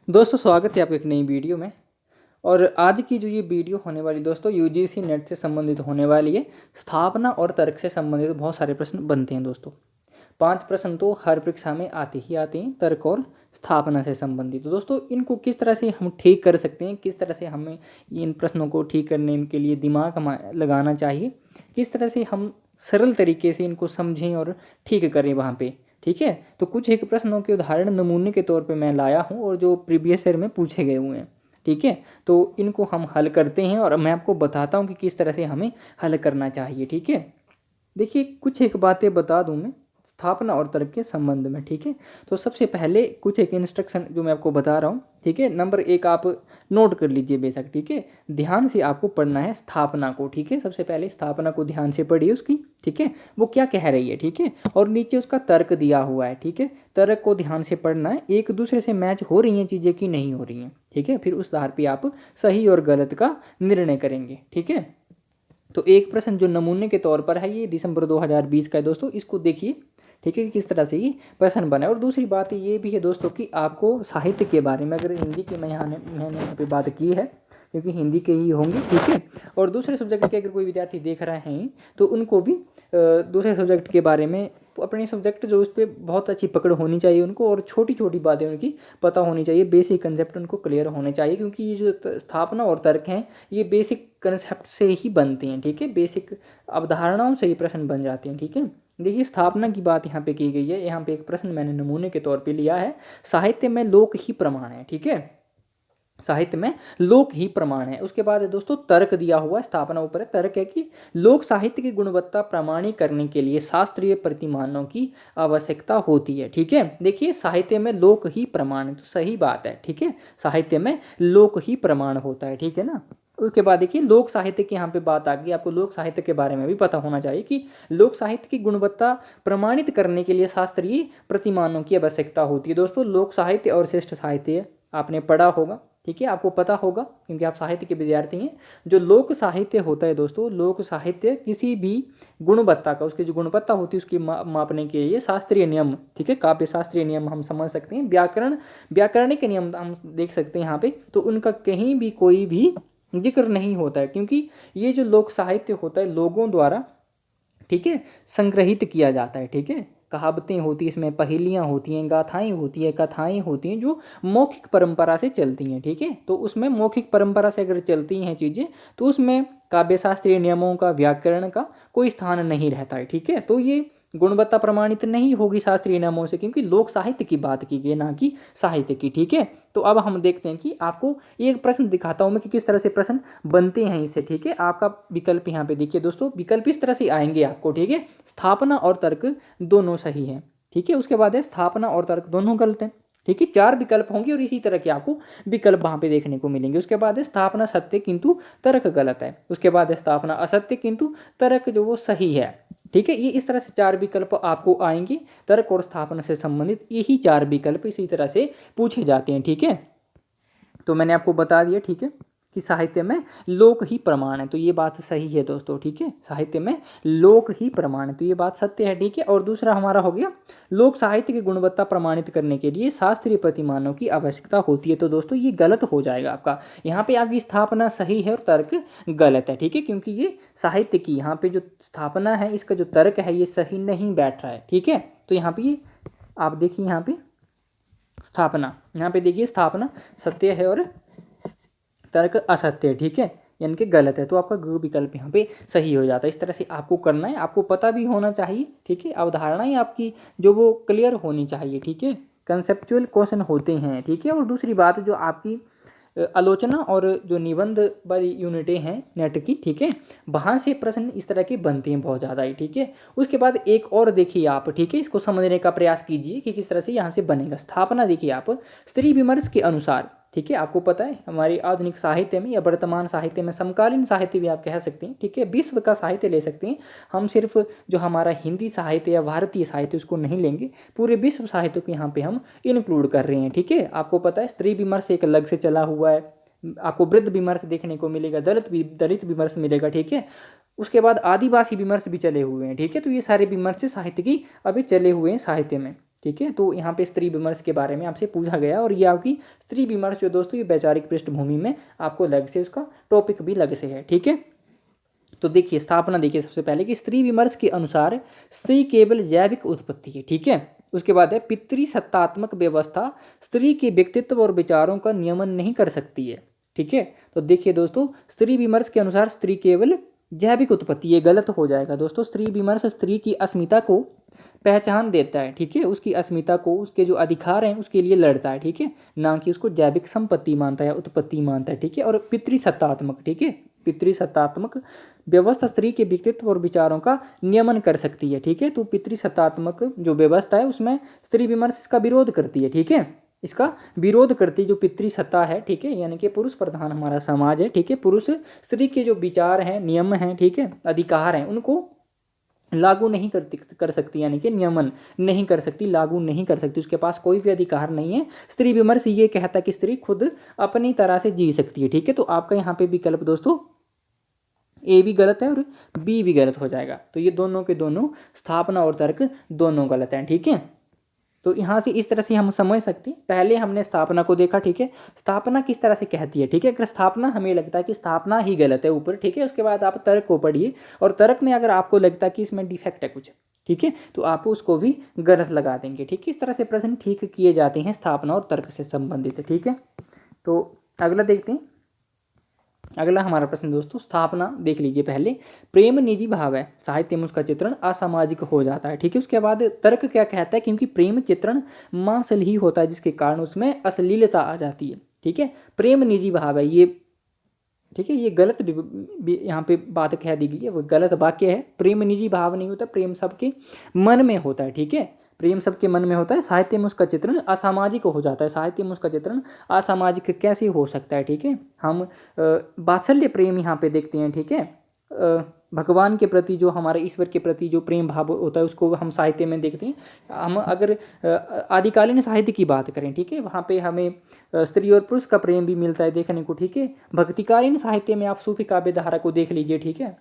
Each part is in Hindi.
दोस्तों स्वागत है आपके एक नई वीडियो में। और आज की जो ये वीडियो होने वाली दोस्तों यूजीसी नेट से संबंधित होने वाली है। स्थापना और तर्क से संबंधित बहुत सारे प्रश्न बनते हैं दोस्तों। 5 प्रश्न तो हर परीक्षा में आते ही आते हैं तर्क और स्थापना से संबंधित। तो दोस्तों इनको किस तरह से हम ठीक कर सकते हैं, किस तरह से हमें इन प्रश्नों को ठीक करने के लिए दिमाग लगाना चाहिए, किस तरह से हम सरल तरीके से इनको समझें और ठीक करें वहाँ पे। ठीक है, तो कुछ एक प्रश्नों के उदाहरण नमूने के तौर पे मैं लाया हूँ और जो प्रीवियस ईयर में पूछे गए हुए हैं। ठीक है, तो इनको हम हल करते हैं और मैं आपको बताता हूँ कि किस तरह से हमें हल करना चाहिए। ठीक है, देखिए कुछ एक बातें बता दूं मैं स्थापना और तर्क के संबंध में। ठीक है, तो सबसे पहले कुछ एक इंस्ट्रक्शन जो मैं आपको बता रहा हूँ। ठीक है, नंबर 1 आप नोट कर लीजिए बेशक। ठीक है, ध्यान से आपको पढ़ना है स्थापना को। ठीक है, सबसे पहले स्थापना को ध्यान से पढ़िए उसकी। ठीक है, वो क्या कह रही है। ठीक है, और नीचे उसका तर्क दिया हुआ है। ठीक है, तर्क को ध्यान से पढ़ना है, एक दूसरे से मैच हो रही हैं चीज़ें कि नहीं हो रही हैं। ठीक है, फिर उस आधार पर आप सही और गलत का निर्णय करेंगे। ठीक है, तो एक प्रश्न जो नमूने के तौर पर है ये दिसंबर 2020 का है दोस्तों, इसको देखिए। ठीक है, कि किस तरह से ये प्रश्न बना है। और दूसरी बात ये भी है दोस्तों कि आपको साहित्य के बारे में, अगर हिंदी की मैंने यहाँ पे बात की है क्योंकि हिंदी के ही होंगे। ठीक है, और दूसरे सब्जेक्ट के अगर कोई विद्यार्थी देख रहे हैं तो उनको भी दूसरे सब्जेक्ट के बारे में अपने सब्जेक्ट जो उस पर बहुत अच्छी पकड़ होनी चाहिए उनको, और छोटी छोटी बातें उनकी पता होनी चाहिए, बेसिक कंसेप्ट उनको क्लियर होने चाहिए। क्योंकि ये जो स्थापना और तर्क हैं ये बेसिक कंसेप्ट से ही बनते हैं। ठीक है, बेसिक अवधारणाओं से ही प्रश्न बन जाते हैं। ठीक है, देखिए स्थापना की बात यहाँ पे की गई है। यहाँ पे एक प्रश्न मैंने नमूने के तौर पे लिया है, साहित्य में लोक ही प्रमाण है। ठीक है, साहित्य में लोक ही प्रमाण है। उसके बाद है दोस्तों तर्क दिया हुआ है, स्थापना ऊपर है, तर्क है कि लोक साहित्य की गुणवत्ता प्रमाणित करने के लिए शास्त्रीय प्रतिमानों की आवश्यकता होती है। ठीक है, देखिए साहित्य में लोक ही प्रमाण है तो सही बात है। ठीक है, साहित्य में लोक ही प्रमाण होता है। ठीक है ना। उसके बाद देखिए लोक साहित्य की यहाँ पे बात आ गई। आपको लोक साहित्य के बारे में भी पता होना चाहिए कि लोक साहित्य की गुणवत्ता प्रमाणित करने के लिए शास्त्रीय प्रतिमानों की आवश्यकता होती है। दोस्तों लोक साहित्य और श्रेष्ठ साहित्य आपने पढ़ा होगा। ठीक है, आपको पता होगा क्योंकि आप साहित्य के विद्यार्थी हैं। जो लोक साहित्य होता है दोस्तों, लोक साहित्य किसी भी गुणवत्ता का, उसकी जो गुणवत्ता होती है उसकी मापने के लिए शास्त्रीय नियम, ठीक है, काव्य शास्त्रीय नियम हम समझ सकते हैं, व्याकरणिक नियम हम देख सकते हैं यहाँ पे, तो उनका कहीं भी कोई भी जिक्र नहीं होता है। क्योंकि ये जो लोक साहित्य होता है लोगों द्वारा, ठीक है, संग्रहित किया जाता है। ठीक है, कहावतें होती हैं, इसमें पहेलियाँ होती हैं, गाथाएं होती हैं, कथाएं होती हैं जो मौखिक परंपरा से चलती हैं। ठीक है, तो उसमें मौखिक परंपरा से अगर चलती हैं चीज़ें तो उसमें काव्य शास्त्रीय नियमों का, व्याकरण का कोई स्थान नहीं रहता है। ठीक है, तो ये गुणवत्ता प्रमाणित नहीं होगी शास्त्रीय नियमों से, क्योंकि लोक साहित्य की बात की गई ना कि साहित्य की। ठीक है, तो अब हम देखते हैं कि आपको एक प्रश्न दिखाता हूं मैं कि किस तरह से प्रश्न बनते हैं इससे। ठीक है, आपका विकल्प यहाँ पे देखिए दोस्तों, विकल्प इस तरह से आएंगे आपको। ठीक है, स्थापना और तर्क दोनों सही है। ठीक है, उसके बाद है स्थापना और तर्क दोनों गलत हैं। ठीक है, 4 विकल्प होंगे और इसी तरह के आपको विकल्प वहां पे देखने को मिलेंगे। उसके बाद है स्थापना सत्य किंतु तर्क गलत है। उसके बाद है स्थापना असत्य किंतु तर्क जो वो सही है। ठीक है, ये इस तरह से 4 विकल्प आपको आएंगे। तर्क और स्थापना से संबंधित यही 4 विकल्प इसी तरह से पूछे जाते हैं। ठीक है, तो मैंने आपको बता दिया। ठीक है, कि साहित्य में लोक ही प्रमाण है, तो ये बात सही है दोस्तों। ठीक है, साहित्य में लोक ही प्रमाण है तो ये बात सत्य है। ठीक है, और दूसरा हमारा हो गया लोक साहित्य की गुणवत्ता प्रमाणित करने के लिए शास्त्रीय प्रतिमानों की आवश्यकता होती है, तो दोस्तों ये गलत हो जाएगा आपका। यहाँ पे आपकी स्थापना सही है और तर्क गलत है। ठीक है, क्योंकि ये साहित्य की यहाँ पे जो स्थापना है इसका जो तर्क है ये सही नहीं बैठ रहा है। ठीक है, तो यहाँ पे आप देखिए, यहाँ पे स्थापना, यहाँ पे देखिए स्थापना सत्य है और तर्क असत्य है। ठीक है, यानी कि गलत है, तो आपका ग विकल्प यहाँ पे सही हो जाता है। इस तरह से आपको करना है, आपको पता भी होना चाहिए। ठीक है, अवधारणाएं आपकी जो वो क्लियर होनी चाहिए। ठीक है, कंसेप्चुअल क्वेश्चन होते हैं। ठीक है, और दूसरी बात जो आपकी आलोचना और जो निबंध वाली यूनिटें हैं नेट की, ठीक है, वहाँ से प्रश्न इस तरह के बनते हैं बहुत ज़्यादा ही। ठीक है, उसके बाद एक और देखिए आप। ठीक है, इसको समझने का प्रयास कीजिए कि किस तरह से यहाँ से बनेगा। स्थापना देखिए आप, स्त्री विमर्श के अनुसार, ठीक है, आपको पता है हमारी आधुनिक साहित्य में या वर्तमान साहित्य में, समकालीन साहित्य भी आप कह सकते हैं। ठीक है, विश्व का साहित्य ले सकते हैं हम, सिर्फ जो हमारा हिंदी साहित्य या भारतीय साहित्य उसको नहीं लेंगे, पूरे विश्व साहित्य को यहाँ पे हम इंक्लूड कर रहे हैं। ठीक है, आपको पता है स्त्री विमर्श एक अलग से चला हुआ है, आपको वृद्ध विमर्श देखने को मिलेगा, दलित विमर्श मिलेगा। ठीक है, उसके बाद आदिवासी विमर्श भी चले हुए हैं। ठीक है, तो ये सारे विमर्श साहित्य की अभी चले हुए हैं साहित्य में। ठीक है। तो यहाँ पे स्त्री विमर्श के बारे में आपसे पूछा गया और ये आपकी स्त्री विमर्श जो दोस्तों ये वैचारिक पृष्ठभूमि में आपको लग से उसका टॉपिक भी लग से है, ठीक है। तो देखिए स्थापना देखिए सबसे पहले कि स्त्री विमर्श के अनुसार स्त्री केवल जैविक उत्पत्ति है, ठीक है। उसके बाद है पितृसत्तात्मक व्यवस्था स्त्री के व्यक्तित्व और विचारों का नियमन नहीं कर सकती है, ठीक है। तो देखिए दोस्तों स्त्री विमर्श के अनुसार स्त्री केवल जैविक उत्पत्ति, ये गलत हो जाएगा दोस्तों। स्त्री विमर्श स्त्री की अस्मिता को पहचान देता है, ठीक है, उसकी अस्मिता को, उसके जो अधिकार हैं उसके लिए लड़ता है, ठीक है, ना कि उसको जैविक संपत्ति मानता है या उत्पत्ति मानता है, ठीक है। और पितृसत्तात्मक, ठीक है, पितृसत्तात्मक व्यवस्था स्त्री के व्यक्तित्व और विचारों का नियमन कर सकती है, ठीक है। तो पितृसत्तात्मक जो व्यवस्था है उसमें स्त्री विमर्श इसका विरोध करती है, ठीक है, इसका विरोध करती जो पितृसत्ता है, ठीक है, यानी कि पुरुष प्रधान हमारा समाज है, ठीक है, पुरुष स्त्री के जो विचार हैं, नियम हैं, ठीक है, अधिकार हैं, उनको लागू नहीं कर सकती, यानी कि नियमन नहीं कर सकती, लागू नहीं कर सकती, उसके पास कोई भी अधिकार नहीं है। स्त्री विमर्श ये कहता है कि स्त्री खुद अपनी तरह से जी सकती है, ठीक है। तो आपका यहाँ पे विकल्प दोस्तों ए भी गलत है और बी भी गलत हो जाएगा। तो ये दोनों के दोनों स्थापना और तर्क दोनों गलत हैं, ठीक है। तो यहाँ से इस तरह से हम समझ सकते हैं, पहले हमने स्थापना को देखा, ठीक है, स्थापना किस तरह से कहती है, ठीक है। अगर स्थापना हमें लगता है कि स्थापना ही गलत है ऊपर, ठीक है, उसके बाद आप तर्क को पढ़िए और तर्क में अगर आपको लगता है कि इसमें डिफेक्ट है कुछ, ठीक है, तो आप उसको भी गलत लगा देंगे, ठीक है। इस तरह से प्रश्न ठीक किए जाते हैं स्थापना और तर्क से संबंधित, ठीक है। तो अगला देखते हैं, अगला हमारा प्रश्न दोस्तों स्थापना देख लीजिए। पहले प्रेम निजी भाव है, साहित्य में उसका चित्रण असामाजिक हो जाता है, ठीक है। उसके बाद तर्क क्या कहता है, क्योंकि प्रेम चित्रण मांसल ही होता है जिसके कारण उसमें अश्लीलता आ जाती है, ठीक है। प्रेम निजी भाव है ये, ठीक है, ये गलत यहाँ पे बात कह दी गई है, वो गलत वाक्य है। प्रेम निजी भाव नहीं होता, प्रेम सबके मन में होता है, ठीक है, प्रेम सबके मन में होता है। साहित्य में उसका चित्रण असामाजिक हो जाता है, साहित्य में उसका चित्रण असामाजिक कैसे हो सकता है, ठीक है। हम वात्सल्य प्रेम यहाँ पे देखते हैं, ठीक है, भगवान के प्रति जो हमारे ईश्वर के प्रति जो प्रेम भाव होता है उसको हम साहित्य में देखते हैं। हम अगर आदिकालीन साहित्य की बात करें, ठीक है, वहाँ पे हमें स्त्री और पुरुष का प्रेम भी मिलता है देखने को, ठीक है। भक्तिकालीन साहित्य में आप सूफी काव्य धारा को देख लीजिए, ठीक है,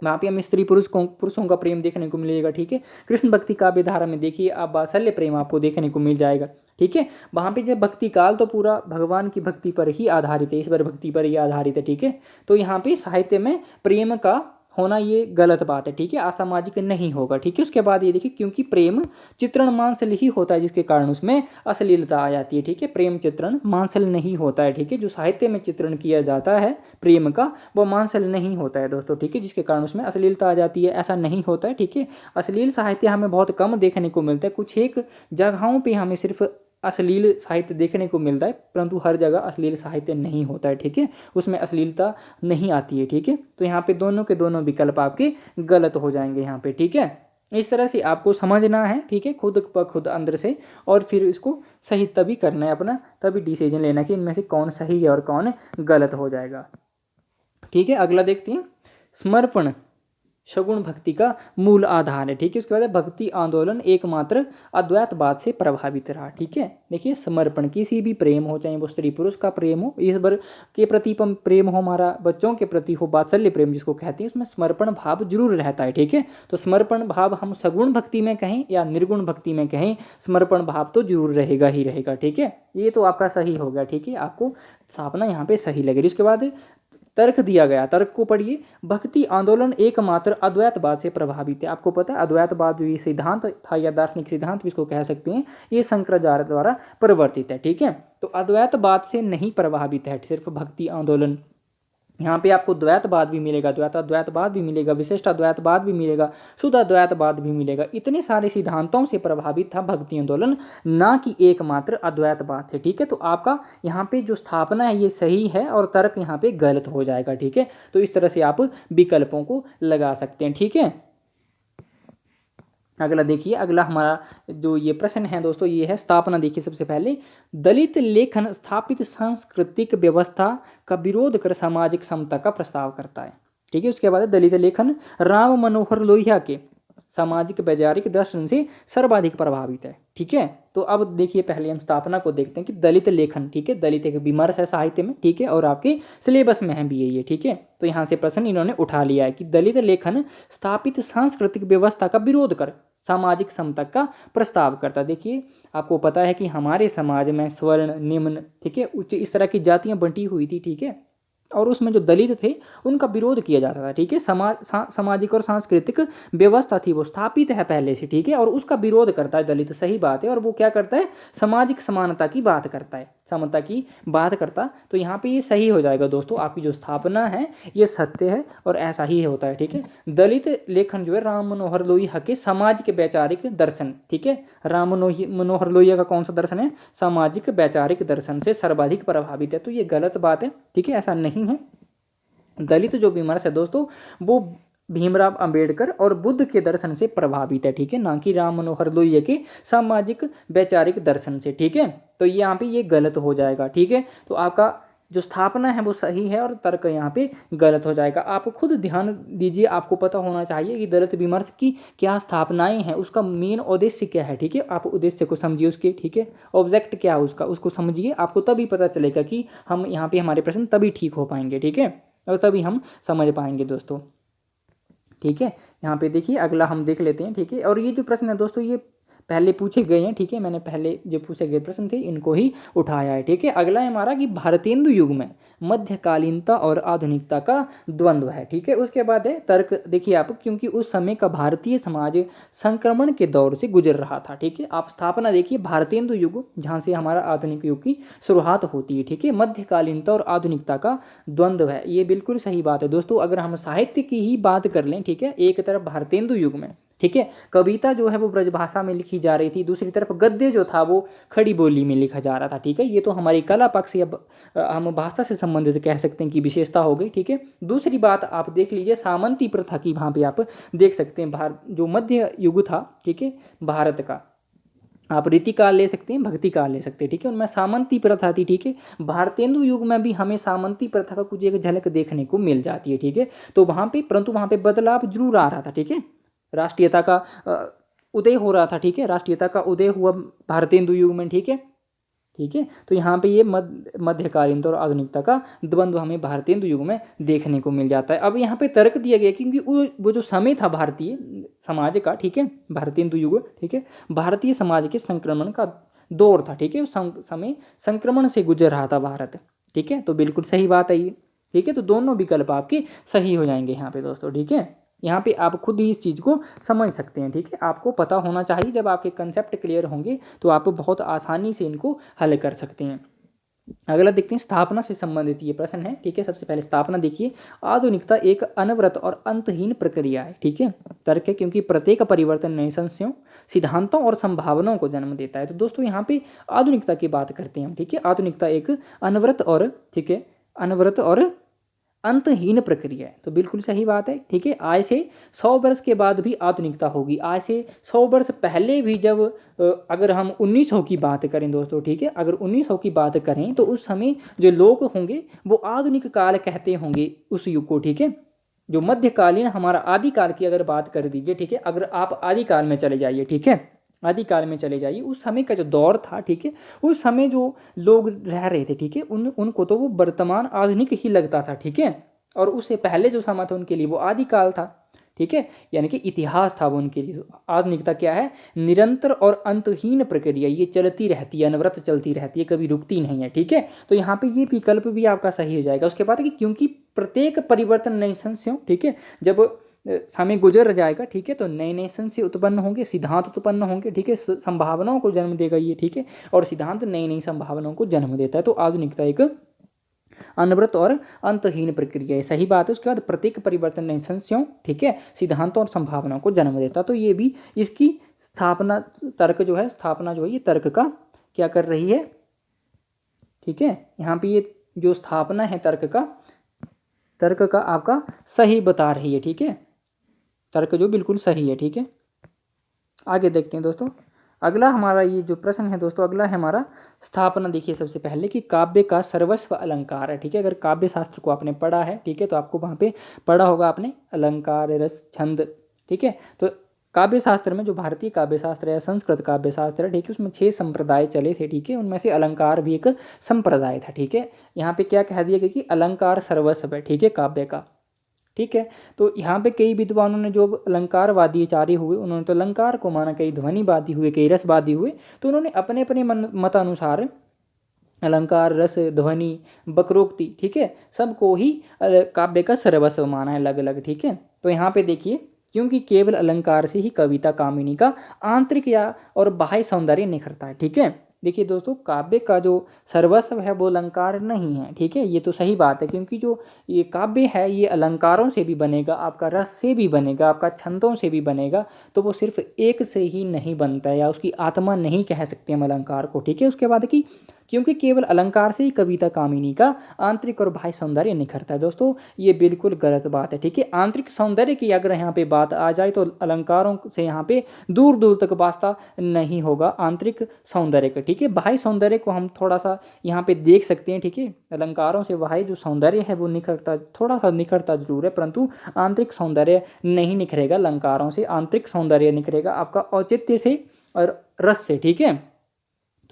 वहाँ पे हमें स्त्री पुरुषों का प्रेम देखने को मिलेगा, ठीक है। कृष्ण भक्ति काव्य धारा में देखिए आप वात्सल्य प्रेम आपको देखने को मिल जाएगा, ठीक है। वहाँ पे जब भक्ति काल तो पूरा भगवान की भक्ति पर ही आधारित है, ईश्वर भक्ति पर ही आधारित है, ठीक है। तो यहाँ पे साहित्य में प्रेम का होना ये गलत बात है, ठीक है, असामाजिक नहीं होगा, ठीक है। उसके बाद ये देखिए क्योंकि प्रेम चित्रण मांसल ही होता है जिसके कारण उसमें अश्लीलता आ जाती है, ठीक है। प्रेम चित्रण मांसल नहीं होता है, ठीक है, जो साहित्य में चित्रण किया जाता है प्रेम का वो मांसल नहीं होता है दोस्तों, ठीक है, जिसके कारण उसमें अश्लीलता आ जाती है, ऐसा नहीं होता है, ठीक है। अश्लील साहित्य हमें बहुत कम देखने को मिलता है, कुछ एक जगहों पर हमें सिर्फ अश्लील साहित्य देखने को मिलता है, परंतु हर जगह अश्लील साहित्य नहीं होता है, ठीक है, उसमें अश्लीलता नहीं आती है, ठीक है। तो यहाँ पे दोनों के दोनों विकल्प आपके गलत हो जाएंगे यहाँ पे, ठीक है। इस तरह से आपको समझना है, ठीक है, खुद ब खुद अंदर से, और फिर इसको सही तभी करना है अपना, तभी डिसीजन लेना कि इनमें से कौन सही है और कौन गलत हो जाएगा, ठीक है। अगला देखते हैं, समर्पण सगुण भक्ति का मूल आधार है, ठीक है। उसके बाद भक्ति आंदोलन एकमात्र अद्वैतवाद से प्रभावित रहा, ठीक है। देखिए समर्पण, किसी भी प्रेम हो, चाहे वो स्त्री पुरुष का प्रेम हो, ईश्वर के प्रति प्रेम हो, हमारा बच्चों के प्रति हो, वात्सल्य प्रेम जिसको कहते हैं, उसमें समर्पण भाव जरूर रहता है, ठीक है। तो समर्पण भाव हम सगुण भक्ति में कहें या निर्गुण भक्ति में कहें, समर्पण भाव तो जरूर रहेगा ही रहेगा, ठीक है। ये तो आपका सही हो गया, ठीक है, आपको स्थापना यहाँ पे सही लग रही। उसके बाद तर्क दिया गया, तर्क को पढ़िए। भक्ति आंदोलन एकमात्र अद्वैतवाद से प्रभावित है। आपको पता है अद्वैतवाद जो ये सिद्धांत था या दार्शनिक सिद्धांत भी इसको कह सकते हैं, ये शंकराचार्य द्वारा प्रवर्तित है, ठीक है। तो अद्वैतवाद से नहीं प्रभावित है सिर्फ भक्ति आंदोलन, यहाँ पे आपको द्वैतवाद भी मिलेगा, द्वैतवाद भी मिलेगा, विशिष्ट अद्वैतवाद भी मिलेगा, शुद्ध अद्वैतवाद भी मिलेगा। इतने सारे सिद्धांतों से प्रभावित था भक्ति आंदोलन, ना कि एकमात्र अद्वैतवाद से, ठीक है। तो आपका यहाँ पे जो स्थापना है ये सही है और तर्क यहाँ पे गलत हो जाएगा, ठीक है। तो इस तरह से आप विकल्पों को लगा सकते हैं, ठीक है। अगला देखिए, अगला हमारा जो ये प्रश्न है दोस्तों ये है स्थापना। देखिए सबसे पहले दलित लेखन स्थापित सांस्कृतिक व्यवस्था का विरोध कर सामाजिक समता का प्रस्ताव करता है, ठीक है। उसके बाद दलित लेखन राम मनोहर लोहिया के सामाजिक वैचारिक दर्शन से सर्वाधिक प्रभावित है, ठीक है। तो अब देखिए पहले हम स्थापना को देखते हैं कि दलित लेखन, ठीक है, दलित एक विमर्श है साहित्य में, ठीक है, और आपके सिलेबस में है भी ये, ठीक है। तो यहाँ से प्रश्न इन्होंने उठा लिया है कि दलित लेखन स्थापित सांस्कृतिक व्यवस्था का विरोध कर सामाजिक समता का प्रस्ताव करता है। देखिए आपको पता है कि हमारे समाज में स्वर्ण, निम्न, ठीक है, उच्च, इस तरह की जातियां बंटी हुई थी, ठीक है, और उसमें जो दलित थे उनका विरोध किया जाता था, ठीक है। सामाजिक और सांस्कृतिक व्यवस्था थी वो स्थापित है पहले से, ठीक है, और उसका विरोध करता है दलित, सही बात है। और वो क्या करता है, सामाजिक समानता की बात करता है, समता की बात करता। तो यहाँ पे ये सही हो जाएगा दोस्तों, आपकी जो स्थापना है ये सत्य है और ऐसा ही होता है, ठीक है। दलित लेखन जो है राम मनोहर लोहिया के सामाजिक वैचारिक दर्शन, ठीक है, राम मनोहर लोहिया का कौन सा दर्शन है, सामाजिक वैचारिक दर्शन से सर्वाधिक प्रभावित है। तो ये गलत बात है, ठीक है, ऐसा नहीं है। दलित जो विमर्श है दोस्तों वो भीमराव अंबेडकर और बुद्ध के दर्शन से प्रभावित है, ठीक है, ना कि राम मनोहर लोहिया के सामाजिक वैचारिक दर्शन से, ठीक है। तो यहाँ पे ये गलत हो जाएगा, ठीक है। तो आपका जो स्थापना है वो सही है और तर्क यहाँ पे गलत हो जाएगा। आप खुद ध्यान दीजिए, आपको पता होना चाहिए कि दलित विमर्श की क्या स्थापनाएं हैं, उसका मेन उद्देश्य क्या है, ठीक है। आप उद्देश्य को समझिए उसके, ठीक है, ऑब्जेक्ट क्या है उसका, उसको समझिए, आपको तभी पता चलेगा कि हम यहाँ पे हमारे प्रश्न तभी ठीक हो पाएंगे, ठीक है, और तभी हम समझ पाएंगे दोस्तों, ठीक है। यहाँ पे देखिए अगला हम देख लेते हैं, ठीक है। और ये जो प्रश्न है दोस्तों ये पहले पूछे गए हैं, ठीक है, मैंने पहले जो पूछे गए प्रश्न थे इनको ही उठाया है, ठीक है। अगला है हमारा कि भारतेंदु युग में मध्यकालीनता और आधुनिकता का द्वंद्व है, ठीक है। उसके बाद है तर्क, देखिए आप, क्योंकि उस समय का भारतीय समाज संक्रमण के दौर से गुजर रहा था, ठीक है। आप स्थापना देखिए भारतेंदु युग, जहाँ से हमारा आधुनिक युग की शुरुआत होती है, ठीक है। मध्यकालीनता और आधुनिकता का द्वंद्व है, ये बिल्कुल सही बात है दोस्तों। अगर हम साहित्य की ही बात कर लें, ठीक है, एक तरफ भारतेंदु युग में, ठीक है, कविता जो है वो ब्रजभाषा में लिखी जा रही थी, दूसरी तरफ गद्य जो था वो खड़ी बोली में लिखा जा रहा था, ठीक है। ये तो हमारी कला पक्ष या हम भाषा से संबंधित कह सकते हैं कि विशेषता हो गई, ठीक है। दूसरी बात आप देख लीजिए सामंती प्रथा की, वहाँ पे आप देख सकते हैं जो मध्य युग था, ठीक है, भारत का, आप रीति काल ले सकते हैं, भक्ति काल ले सकते हैं, ठीक है, उनमें सामंती प्रथा थी, ठीक है। भारतेंदु युग में भी हमें सामंती प्रथा का कुछ एक झलक देखने को मिल जाती है, ठीक है। तो वहाँ पे, परंतु वहाँ पे बदलाव जरूर आ रहा था, ठीक है, राष्ट्रीयता का उदय हो रहा था, ठीक है, राष्ट्रीयता का उदय हुआ भारतेंदु युग में, ठीक है, ठीक है। तो यहाँ पे ये मध्यकालीन और आधुनिकता का द्वंद्व हमें भारतेंदु युग में देखने को मिल जाता है। अब यहाँ पे तर्क दिया गया क्योंकि वो जो समय था भारतीय समाज का, ठीक है, भारतेंदु युग, ठीक है, भारतीय समाज के संक्रमण का दौर था, ठीक है, उस समय संक्रमण से गुजर रहा था भारत, ठीक है। तो बिल्कुल सही बात है ये, ठीक है। तो दोनों विकल्प आपके सही हो जाएंगे यहाँ पे दोस्तों, ठीक है। यहाँ पे आप खुद ही इस चीज़ को समझ सकते हैं, ठीक है, आपको पता होना चाहिए। जब आपके कंसेप्ट क्लियर होंगे तो आप बहुत आसानी से इनको हल कर सकते हैं। अगला देखते हैं, स्थापना से संबंधित ये प्रश्न है, ठीक है। सबसे पहले स्थापना देखिए, आधुनिकता एक अनवरत और अंतहीन प्रक्रिया है, ठीक है, तर्क है, क्योंकि प्रत्येक परिवर्तन नए संशयों, सिद्धांतों और संभावनाओं को जन्म देता है। तो दोस्तों यहाँ पे आधुनिकता की बात करते हैं हम, ठीक है। आधुनिकता एक अनवरत और, ठीक है, अनवरत और अंतहीन प्रक्रिया है, तो बिल्कुल सही बात है, ठीक है। आज से 100 वर्ष के बाद भी आधुनिकता होगी। आज से 100 वर्ष पहले भी जब अगर हम 1900 की बात करें दोस्तों, ठीक है, अगर 1900 की बात करें तो उस समय जो लोग होंगे वो आधुनिक काल कहते होंगे उस युग को, ठीक है। जो मध्यकालीन हमारा आदिकाल की अगर बात कर दीजिए, ठीक है, अगर आप आदिकाल में चले जाइए, ठीक है, आदिकाल में चले जाइए, उस समय का जो दौर था, ठीक है, उस समय जो लोग रह रहे थे, ठीक है, उनको तो वो वर्तमान आधुनिक ही लगता था, ठीक है। और उससे पहले जो समय था उनके लिए वो आदिकाल था, ठीक है, यानी कि इतिहास था वो उनके लिए। आधुनिकता क्या है, निरंतर और अंतहीन प्रक्रिया, ये चलती रहती है, अनवरत चलती रहती है, कभी रुकती नहीं है, ठीक है। तो यहाँ पे ये विकल्प भी आपका सही हो जाएगा। उसके बाद कि क्योंकि प्रत्येक परिवर्तन नए संशयों, ठीक है, जब समय गुजर जाएगा, ठीक है, तो नए नए संशय उत्पन्न होंगे, सिद्धांत उत्पन्न होंगे, ठीक है, संभावनाओं को जन्म देगा ये, ठीक है, और सिद्धांत नई नई संभावनाओं को जन्म देता है। तो आधुनिकता एक अनवरत और अंतहीन प्रक्रिया है, सही बात है। उसके बाद प्रत्येक परिवर्तन नए संशयों, ठीक है, सिद्धांतों और संभावनाओं को जन्म देता। तो ये भी इसकी स्थापना, तर्क जो है, स्थापना जो है ये तर्क का क्या कर रही है, ठीक है। यहाँ पे ये जो स्थापना है तर्क का आपका सही बता रही है, ठीक है, तर्क जो बिल्कुल सही है, ठीक है। आगे देखते हैं दोस्तों, अगला हमारा ये जो प्रश्न है दोस्तों, अगला है हमारा स्थापना। देखिए सबसे पहले कि काव्य का सर्वस्व अलंकार है, ठीक है। अगर काव्य शास्त्र को आपने पढ़ा है, ठीक है, तो आपको वहाँ पे पढ़ा होगा आपने अलंकार, रस, छंद, ठीक है। तो काव्य शास्त्र में जो भारतीय काव्य शास्त्र है, संस्कृत काव्य शास्त्र है, ठीक है, उसमें 6 संप्रदाय चले थे, ठीक है, उनमें से अलंकार भी एक संप्रदाय था, ठीक है। यहाँ पे क्या कह दिया गया कि अलंकार सर्वस्व है, ठीक है, काव्य का, ठीक है। तो यहाँ पे कई विद्वानों ने जो अलंकारवादी आचार्य हुए उन्होंने तो अलंकार को माना, कई ध्वनिवादी हुए, कई रसवादी हुए, तो उन्होंने अपने अपने मतानुसार अलंकार, रस, ध्वनि, वक्रोक्ति, ठीक है, सबको ही काव्य का सर्वस्व माना है अलग अलग। ठीक है। तो यहाँ पे देखिए, क्योंकि केवल अलंकार से ही कविता कामिनी का आंतरिक या और बाह्य सौंदर्य निखरता है। ठीक है। देखिए दोस्तों, काव्य का जो सर्वस्व है वो अलंकार नहीं है। ठीक है, ये तो सही बात है, क्योंकि जो ये काव्य है ये अलंकारों से भी बनेगा, आपका रस से भी बनेगा, आपका छंदों से भी बनेगा, तो वो सिर्फ एक से ही नहीं बनता है, या उसकी आत्मा नहीं कह सकते हम अलंकार को। ठीक है। उसके बाद की, क्योंकि केवल अलंकार से ही कविता कामिनी का आंतरिक और बाह्य सौंदर्य निखरता है। दोस्तों ये बिल्कुल गलत बात है। ठीक है। आंतरिक सौंदर्य की अगर यहाँ पे बात आ जाए तो अलंकारों से यहाँ पे दूर दूर तक वास्ता नहीं होगा आंतरिक सौंदर्य का। ठीक है। बाह्य सौंदर्य को हम थोड़ा सा यहाँ पे देख सकते हैं। ठीक है। अलंकारों से बाह्य जो सौंदर्य है वो निखरता, थोड़ा सा निखरता जरूर है, परंतु आंतरिक सौंदर्य नहीं निखरेगा अलंकारों से। आंतरिक सौंदर्य निखरेगा आपका औचित्य से और रस से। ठीक है।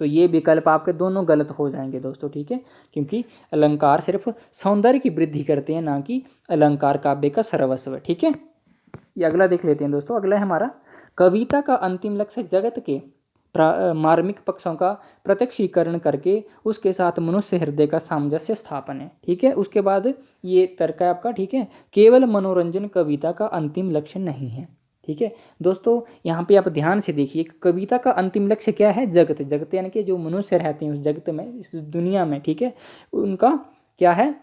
तो ये विकल्प आपके दोनों गलत हो जाएंगे दोस्तों। ठीक है। क्योंकि अलंकार सिर्फ सौंदर्य की वृद्धि करते हैं, ना कि अलंकार काव्य का सर्वस्व है। ठीक है। ये अगला देख लेते हैं दोस्तों। अगला है हमारा, कविता का अंतिम लक्ष्य जगत के मार्मिक पक्षों का प्रत्यक्षीकरण करके उसके साथ मनुष्य हृदय का सामंजस्य स्थापन है। ठीक है। उसके बाद ये तर्क है आपका। ठीक है। केवल मनोरंजन कविता का अंतिम लक्ष्य नहीं है। ठीक है। दोस्तों यहाँ पे आप ध्यान से देखिए, कविता का अंतिम लक्ष्य क्या है? जगत। जगत यानी कि जो मनुष्य रहते हैं उस जगत में, इस दुनिया में। ठीक है। उनका क्या है?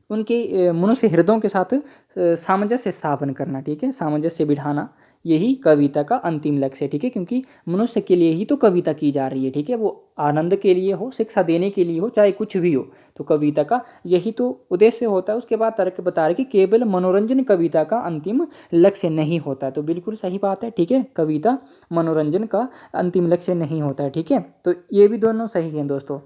उनके मनुष्य हृदयों के साथ सामंजस्य स्थापन करना। ठीक है। सामंजस्य बिठाना, यही कविता का अंतिम लक्ष्य है। ठीक है। क्योंकि मनुष्य के लिए ही तो कविता की जा रही है। ठीक है। वो आनंद के लिए हो, शिक्षा देने के लिए हो, चाहे कुछ भी हो, तो कविता का यही तो उद्देश्य होता है। उसके बाद तर्क बता रहे कि केवल मनोरंजन कविता का अंतिम लक्ष्य नहीं होता है। तो बिल्कुल सही बात है। ठीक है। कविता मनोरंजन का अंतिम लक्ष्य नहीं होता है। ठीक है। तो ये भी दोनों सही हैं दोस्तों।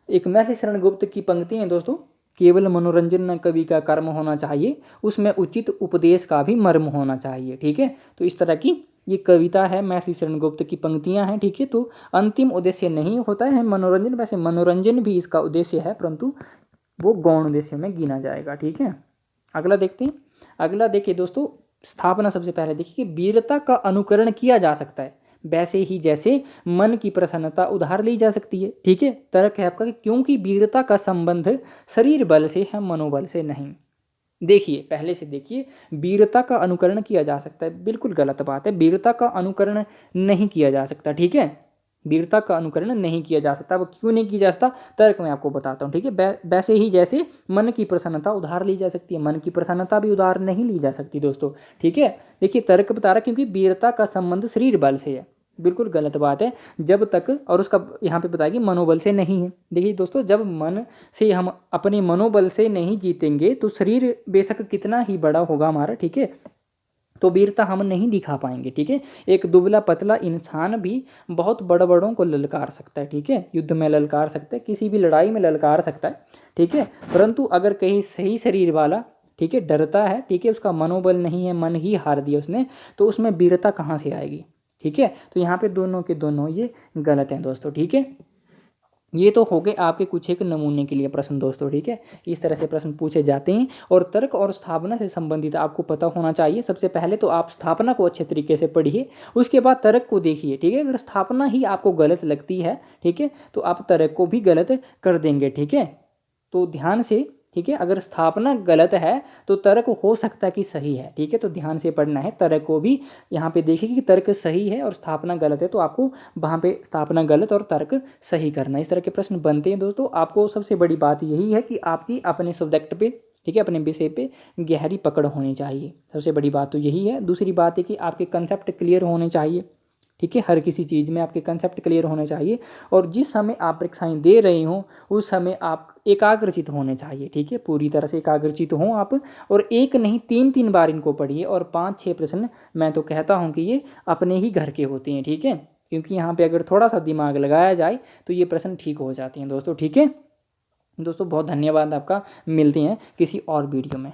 एक महर्षि शरण गुप्त की पंक्ति है दोस्तों, केवल मनोरंजन न कवि का कर्म होना चाहिए, उसमें उचित उपदेश का भी मर्म होना चाहिए। ठीक है। तो इस तरह की ये कविता है, महर्षि शरण गुप्त की पंक्तियां हैं। ठीक है। तो अंतिम उद्देश्य नहीं होता है मनोरंजन। वैसे मनोरंजन भी इसका उद्देश्य है, परंतु वो गौण उद्देश्य में गिना जाएगा। ठीक है। अगला देखते हैं। अगला देखिए दोस्तों, स्थापना सबसे पहले देखिए कि वीरता का अनुकरण किया जा सकता है वैसे ही जैसे मन की प्रसन्नता उधार ली जा सकती है। ठीक है। तर्क है आपका कि क्योंकि वीरता का संबंध शरीर बल से है, मनोबल से नहीं। देखिए, पहले से देखिए, वीरता का अनुकरण किया जा सकता है, बिल्कुल गलत बात है। वीरता का अनुकरण नहीं किया जा सकता। ठीक है। वीरता का अनुकरण नहीं किया जा सकता। वो क्यों नहीं किया जा सकता? तर्क मैं आपको बताता हूँ। ठीक है। वैसे ही जैसे मन की प्रसन्नता उधार ली जा सकती है, मन की प्रसन्नता भी उधार नहीं ली जा सकती दोस्तों। ठीक है। देखिए, तर्क बता रहा क्योंकि वीरता का संबंध शरीर बल से है, बिल्कुल गलत बात है। जब तक, और उसका यहाँ पे बताया कि मनोबल से नहीं है। देखिए दोस्तों, जब मन से हम अपने मनोबल से नहीं जीतेंगे तो शरीर बेशक कितना ही बड़ा होगा हमारा, ठीक है, तो वीरता हम नहीं दिखा पाएंगे। ठीक है। एक दुबला पतला इंसान भी बहुत बड़ बड़ों को ललकार सकता है। ठीक है। युद्ध में ललकार सकता है, किसी भी लड़ाई में ललकार सकता है। ठीक है। परंतु अगर कहीं सही शरीर वाला, ठीक है, डरता है, ठीक है, उसका मनोबल नहीं है, मन ही हार दिया उसने, तो उसमें वीरता कहाँ से आएगी? ठीक है। तो यहाँ पे दोनों के दोनों ये गलत हैं दोस्तों। ठीक है। ये तो हो गए आपके कुछ एक नमूने के लिए प्रश्न दोस्तों। ठीक है। इस तरह से प्रश्न पूछे जाते हैं और तर्क और स्थापना से संबंधित आपको पता होना चाहिए। सबसे पहले तो आप स्थापना को अच्छे तरीके से पढ़िए, उसके बाद तर्क को देखिए। ठीक है। अगर स्थापना ही आपको गलत लगती है, ठीक है, तो आप तर्क को भी गलत कर देंगे। ठीक है। तो ध्यान से, ठीक है, अगर स्थापना गलत है तो तर्क हो सकता है कि सही है। ठीक है। तो ध्यान से पढ़ना है, तर्क को भी यहाँ पे देखिए कि तर्क सही है और स्थापना गलत है, तो आपको वहाँ पे स्थापना गलत और तर्क सही करना है। इस तरह के प्रश्न बनते हैं दोस्तों। आपको सबसे बड़ी बात यही है कि आपकी अपने सब्जेक्ट पे, ठीक है, अपने विषय पे गहरी पकड़ होनी चाहिए। सबसे बड़ी बात तो यही है। दूसरी बात है कि आपके कंसेप्ट क्लियर होने चाहिए। ठीक है। हर किसी चीज़ में आपके कंसेप्ट क्लियर होने चाहिए और जिस समय आप परीक्षाएं दे रहे हो उस समय आप एकाग्रचित होने चाहिए। ठीक है। पूरी तरह से एकाग्रचित हों आप, और एक नहीं 3-3 बार इनको पढ़िए और 5-6 प्रश्न मैं तो कहता हूं कि ये अपने ही घर के होते हैं। ठीक है। क्योंकि यहाँ पे अगर थोड़ा सा दिमाग लगाया जाए तो ये प्रश्न ठीक हो जाते हैं दोस्तों। ठीक है दोस्तों, बहुत धन्यवाद आपका। मिलते हैं किसी और वीडियो में।